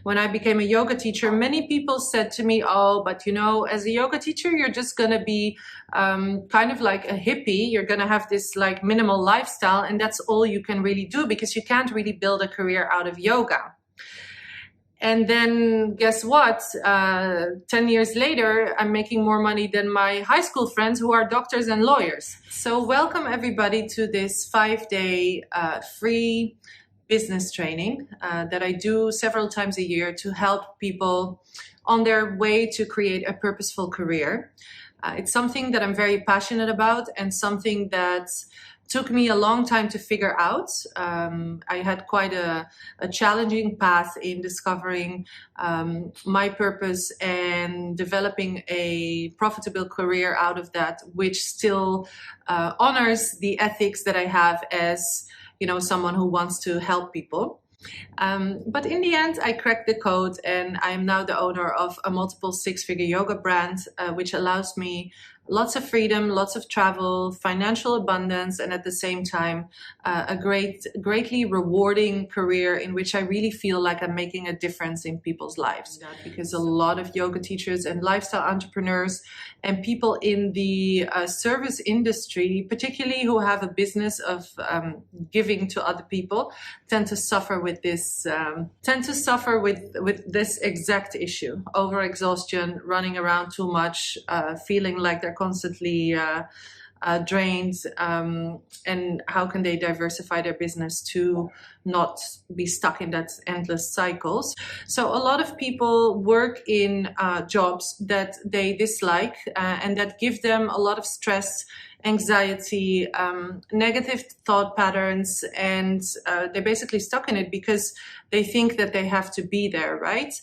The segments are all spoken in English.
When I became a yoga teacher, many people said to me, oh, but you know, as a yoga teacher, you're just going to be kind of like a hippie. You're going to have this like minimal lifestyle, and that's all you can really do because you can't really build a career out of yoga. And then guess what? 10 years later, I'm making more money than my high school friends who are doctors and lawyers. So welcome everybody to this 5-day free business training that I do several times a year to help people on their way to create a purposeful career. It's something that I'm very passionate about and something that took me a long time to figure out. I had quite a challenging path in discovering my purpose and developing a profitable career out of that, which still honors the ethics that I have as, you know, someone who wants to help people. But in the end, I cracked the code, and I'm now the owner of a multiple six-figure yoga brand, which allows me lots of freedom, lots of travel, financial abundance, and at the same time, a greatly rewarding career in which I really feel like I'm making a difference in people's lives. Because a lot of yoga teachers and lifestyle entrepreneurs and people in the service industry, particularly who have a business of giving to other people, tend to suffer with this exact issue: overexhaustion, running around too much, feeling like they're constantly drained, and how can they diversify their business to not be stuck in that endless cycles. So a lot of people work in jobs that they dislike and that give them a lot of stress, anxiety, negative thought patterns, and they're basically stuck in it because they think that they have to be there, right?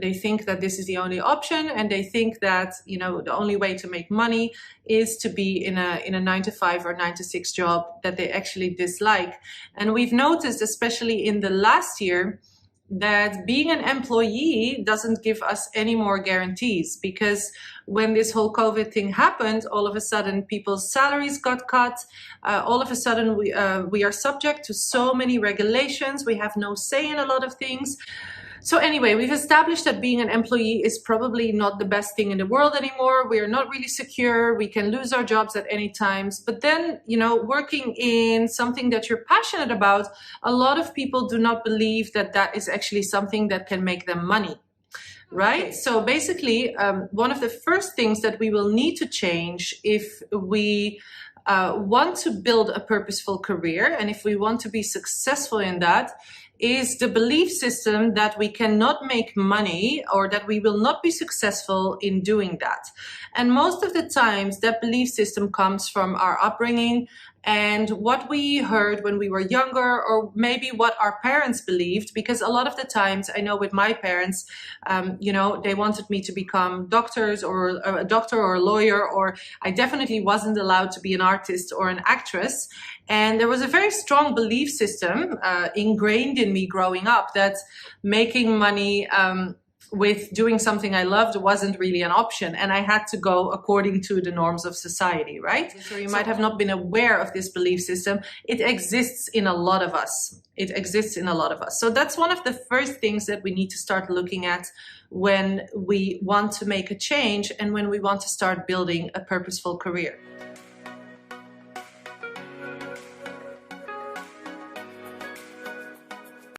They think that this is the only option, and they think that, you know, the only way to make money is to be in a 9-to-5 or 9-to-6 job that they actually dislike. And we've noticed, especially in the last year, that being an employee doesn't give us any more guarantees, because when this whole COVID thing happened, all of a sudden people's salaries got cut. All of a sudden we are subject to so many regulations. We have no say in a lot of things. So anyway, we've established that being an employee is probably not the best thing in the world anymore. We are not really secure. We can lose our jobs at any times. But then, you know, working in something that you're passionate about, a lot of people do not believe that that is actually something that can make them money, right? So basically, one of the first things that we will need to change if we want to build a purposeful career, and if we want to be successful in that, is the belief system that we cannot make money or that we will not be successful in doing that. And most of the times that belief system comes from our upbringing and what we heard when we were younger, or maybe what our parents believed, because a lot of the times, I know with my parents, you know, they wanted me to become doctors or a doctor or a lawyer, or I definitely wasn't allowed to be an artist or an actress. And there was a very strong belief system ingrained in me growing up that making money with doing something I loved wasn't really an option, and I had to go according to the norms of society, right? So you might have not been aware of this belief system. It exists in a lot of us. It exists in a lot of us. So that's one of the first things that we need to start looking at when we want to make a change and when we want to start building a purposeful career.